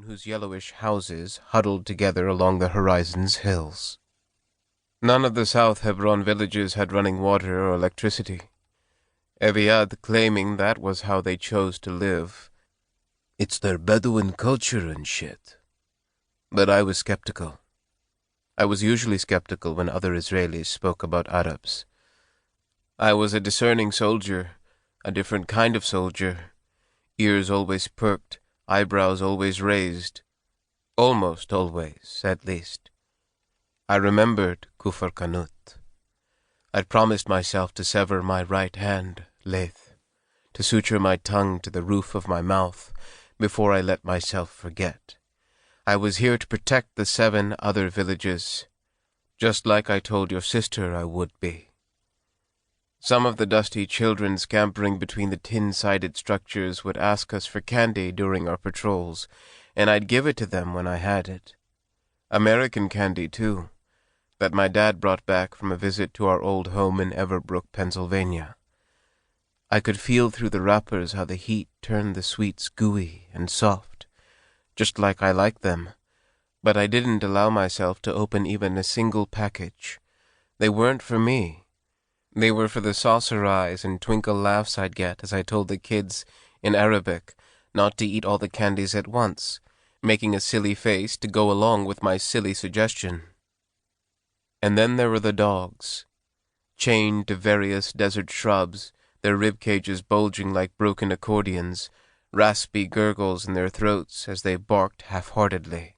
whose yellowish houses huddled together along the horizon's hills. None of the South Hebron villages had running water or electricity, Eviad claiming that was how they chose to live. It's their Bedouin culture and shit. But I was skeptical. I was usually skeptical when other Israelis spoke about Arabs. I was a discerning soldier, a different kind of soldier, ears always perked, eyebrows always raised, almost always, at least. I remembered Kufr Kanut. I'd promised myself to sever my right hand, Laith, to suture my tongue to the roof of my mouth before I let myself forget. I was here to protect the 7 other villages, just like I told your sister I would be. Some of the dusty children scampering between the tin-sided structures would ask us for candy during our patrols, and I'd give it to them when I had it. American candy, too, that my dad brought back from a visit to our old home in Everbrook, Pennsylvania. I could feel through the wrappers how the heat turned the sweets gooey and soft, just like I like them, but I didn't allow myself to open even a single package. They weren't for me. They were for the saucer eyes and twinkle laughs I'd get as I told the kids in Arabic not to eat all the candies at once, making a silly face to go along with my silly suggestion. And then there were the dogs, chained to various desert shrubs, their rib cages bulging like broken accordions, raspy gurgles in their throats as they barked half-heartedly.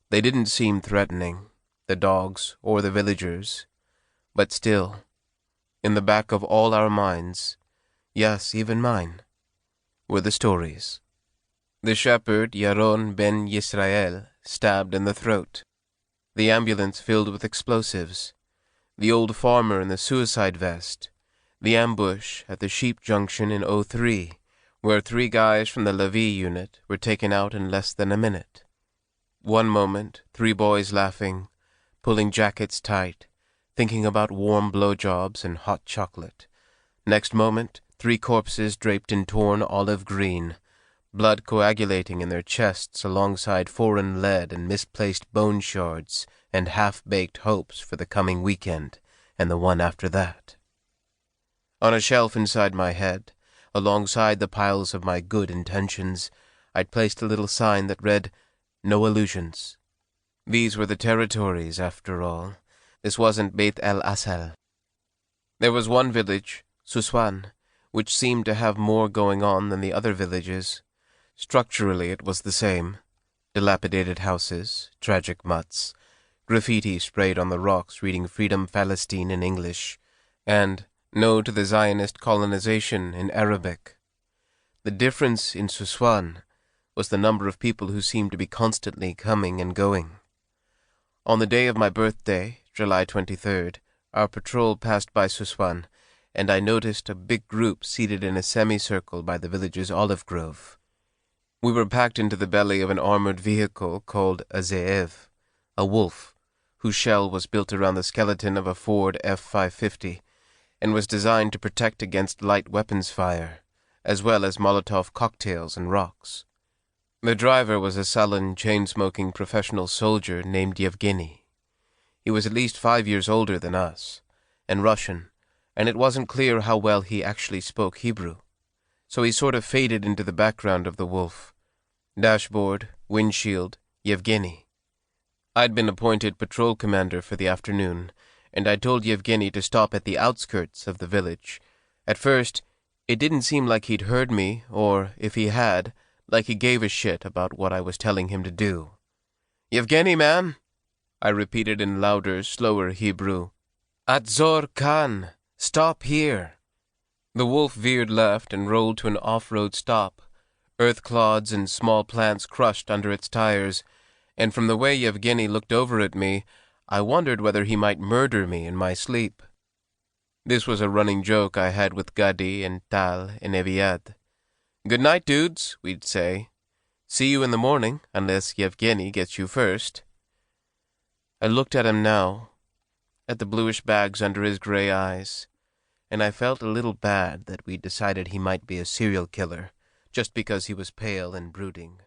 They didn't seem threatening, the dogs or the villagers, but still, in the back of all our minds, yes, even mine, were the stories. The shepherd, Yaron ben Yisrael, stabbed in the throat, the ambulance filled with explosives, the old farmer in the suicide vest, the ambush at the sheep junction in 03, where 3 guys from the Levi unit were taken out in less than a minute. One moment, 3 boys laughing, pulling jackets tight, thinking about warm blowjobs and hot chocolate. Next moment, 3 corpses draped in torn olive green, blood coagulating in their chests alongside foreign lead and misplaced bone shards and half-baked hopes for the coming weekend and the one after that. On a shelf inside my head, alongside the piles of my good intentions, I'd placed a little sign that read, "No illusions." These were the territories, after all. This wasn't Beit el-Asal. There was one village, Suswan, which seemed to have more going on than the other villages. Structurally it was the same. Dilapidated houses, tragic mutts, graffiti sprayed on the rocks reading Freedom Palestine in English, and No to the Zionist colonization in Arabic. The difference in Suswan was the number of people who seemed to be constantly coming and going. On the day of my birthday, July 23rd, our patrol passed by Suswan, and I noticed a big group seated in a semicircle by the village's olive grove. We were packed into the belly of an armored vehicle called a Ze'ev, a wolf, whose shell was built around the skeleton of a Ford F-550, and was designed to protect against light weapons fire, as well as Molotov cocktails and rocks. The driver was a sullen, chain-smoking professional soldier named Yevgeny. He was at least 5 years older than us, and Russian, and it wasn't clear how well he actually spoke Hebrew, so he sort of faded into the background of the wolf. Dashboard, windshield, Yevgeny. I'd been appointed patrol commander for the afternoon, and I told Yevgeny to stop at the outskirts of the village. At first, it didn't seem like he'd heard me, or, if he had, like he gave a shit about what I was telling him to do. "Yevgeny, man," I repeated in louder, slower Hebrew. "Atzor Khan, stop here." The wolf veered left and rolled to an off-road stop, earth clods and small plants crushed under its tires, and from the way Yevgeny looked over at me, I wondered whether he might murder me in my sleep. This was a running joke I had with Gadi and Tal and Eviad. "Good night, dudes," we'd say. "See you in the morning, unless Yevgeny gets you first." I looked at him now, at the bluish bags under his gray eyes, and I felt a little bad that we'd decided he might be a serial killer, just because he was pale and brooding.